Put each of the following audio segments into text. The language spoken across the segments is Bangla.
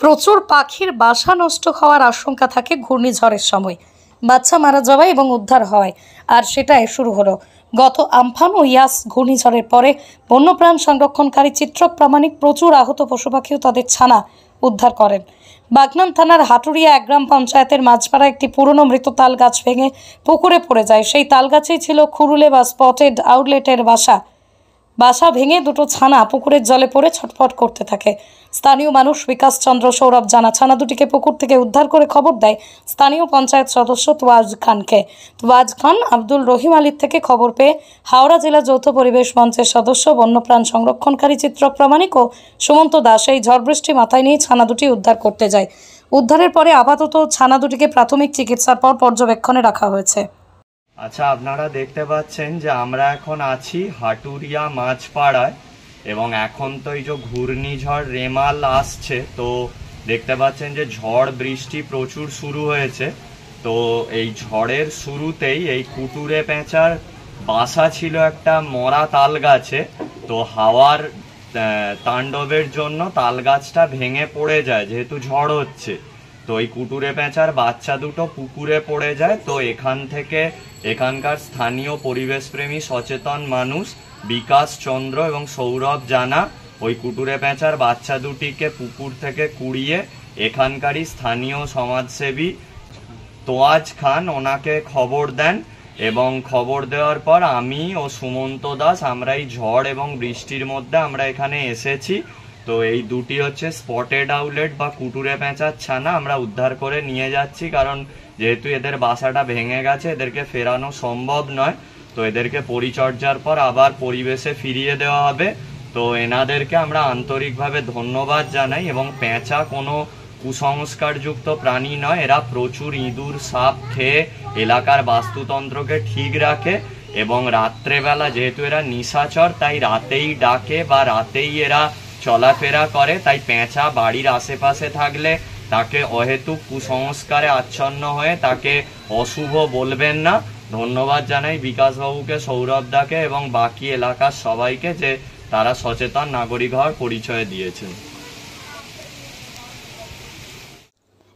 প্রচুর পাখির বাসা নষ্ট হওয়ার আশঙ্কা থাকে ঘূর্ণিঝড়ের সময়। বাচ্চা মারা যাওয়া এবং উদ্ধার হয়, আর সেটাই শুরু হলো গত আমফান ও ইয়াস ঘূর্ণিঝড়ের পরে। বন্যপ্রাণ সংরক্ষণকারী চিত্রক প্রামাণিক প্রচুর আহত পশু পাখি ও তাদের ছানা উদ্ধার করেন। বাগনান থানার হাটুরিয়া এক গ্রাম পঞ্চায়েতের মাঝপাড়া একটি পুরনো মৃত তাল গাছ ভেঙে পুকুরে পড়ে যায়। সেই তাল গাছেই ছিল খুরুলে বা স্পটেড আউটলেটের বাসা ভেঙে দুটো ছানা পুকুরের জলে পড়ে ছটফট করতে থাকে। স্থানীয় মানুষ বিকাশ চন্দ্র সৌরভ জানা ছানা দুটিকে পুকুর থেকে উদ্ধার করে খবর দেয় স্থানীয় পঞ্চায়েত সদস্য তুয়াজ খানকে। তুয়াজ খান আব্দুল রহিম আলীর থেকে খবর পেয়ে হাওড়া জেলা যৌথ পরিবেশ মঞ্চের সদস্য বন্যপ্রাণ সংরক্ষণকারী চিত্রক প্রামাণিক ও সুমন্ত দাস এই ঝড় বৃষ্টি মাথায় নিয়ে ছানা দুটি উদ্ধার করতে যায়। উদ্ধারের পরে আপাতত ছানা দুটিকে প্রাথমিক চিকিৎসার পর পর্যবেক্ষণে রাখা হয়েছে। আচ্ছা, আপনারা দেখতে পাচ্ছেন যে আমরা এখন আছি হাটুরিয়া মাঝপাড়ায়, এবং এখন তো এই যে ঘূর্ণিঝড় রেমাল আসছে, তো দেখতে পাচ্ছেন যে ঝড় বৃষ্টি প্রচুর শুরু হয়েছে। তো এই ঝড়ের শুরুতেই এই কুটুরে পেঁচার বাসা ছিল একটা মরা তাল গাছে। তো হাওয়ার তাণ্ডবের জন্য তাল গাছটা ভেঙে পড়ে যায়, যেহেতু ঝড় হচ্ছে। তো এই কুটুরে পেঁচার বাচ্চা দুটো পুকুরে পড়ে যায়। তো এখানকার স্থানীয় পরিবেশপ্রেমী সচেতন মানুষ বিকাশ চন্দ্র এবং সৌরভ জানা ওই কুটুরে পেঁচার বাচ্চা দুটিকে পুকুর থেকে কুড়িয়ে এখানকারই স্থানীয় সমাজসেবী তোয়াজ খান ওনাকে খবর দেন, এবং খবর দেওয়ার পর আমি ও সুমন্ত দাস আমরা এই ঝড় এবং বৃষ্টির মধ্যে আমরা এখানে এসেছি। তো এই দুটি হচ্ছে স্পটেড আউটলেট বা কুটুরে পেঁচার ছানা আমরা উদ্ধার করে নিয়ে যাচ্ছি, কারণ যেহেতু এদের বাসাটা ভেঙে গেছে এদেরকে ফেরানো সম্ভব নয়। তো এদেরকে পরিচর্যার পর আবার পরিবেশে ফিরিয়ে দেওয়া হবে। তো এনাদেরকে আমরা আন্তরিকভাবে ধন্যবাদ জানাই। এবং পেঁচা কোনো কুসংস্কারযুক্ত প্রাণী নয়, এরা প্রচুর ইঁদুর সাপ খেয়ে এলাকার বাস্তুতন্ত্রকে ঠিক রাখে, এবং রাত্রেবেলা যেহেতু এরা নিশাচর তাই রাতেই ডাকে বা রাতেই এরা চলাফেরা করে। তাই পেঁচা বাড়ির আশেপাশে থাকলে তাকে অহেতুক কুসংস্কারে আচ্ছন্ন হয়ে তাকে অশুভ বলবেন না। ধন্যবাদ জানাই বিকাশবাবুকে, সৌরভদাকে এবং বাকি এলাকার সবাইকে যে তারা সচেতন নাগরিক হওয়ার পরিচয় দিয়েছেন।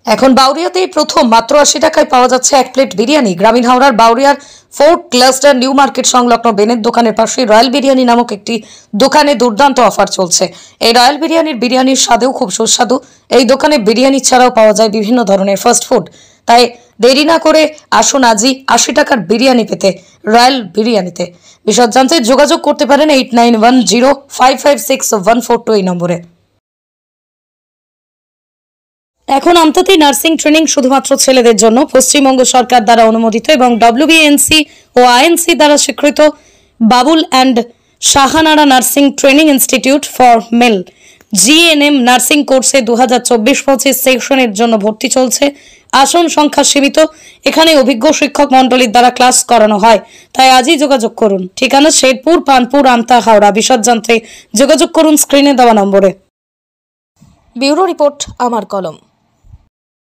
এখন বাউরিয়াতেই প্রথম মাত্র 80 টাকায় পাওয়া যাচ্ছে এক প্লেট বিরিয়ানি। গ্রামীণ হাওড়ার বাউরিয়ার ফোর্ট ক্লাস্টার নিউ মার্কেট সংলগ্ন বেনের দোকানের পাশে রয়্যাল বিরিয়ানি নামক একটি দোকানে দুর্দান্ত অফার চলছে। এই রয়্যাল বিরিয়ানির স্বাদেও খুব সুস্বাদু। এই দোকানে বিরিয়ানি ছাড়াও পাওয়া যায় বিভিন্ন ধরনের ফাস্ট ফুড। তাই দেরি না করে আসুন আজই 80 টাকার বিরিয়ানি পেতে রয়্যাল বিরিয়ানিতে। বিশদ জানতে যোগাযোগ করতে পারেন 8910556142 এই নম্বরে। এখন আমতাতে নার্সিং ট্রেনিং শুধুমাত্র ছেলেদের জন্য। পশ্চিমবঙ্গ সরকার দ্বারা অনুমোদিত এবং WBNC ও INC দ্বারা স্বীকৃত Babul and Shahanara nursing training institute for mail GNM nursing কোর্সে 2024-25 সেশনের জন্য ভর্তি চলছে। আসন সংখ্যা সীমিত। এখানে অভিজ্ঞ শিক্ষক মন্ডলীর দ্বারা ক্লাস করানো হয়। তাই আজই যোগাযোগ করুন। ঠিকানা শেরপুর, পানপুর, আমতা, হাওড়া। বিশদ জানতে যোগাযোগ করুন স্ক্রিনে দেওয়া নম্বরে। ব্যুরো রিপোর্ট, আমার কলম।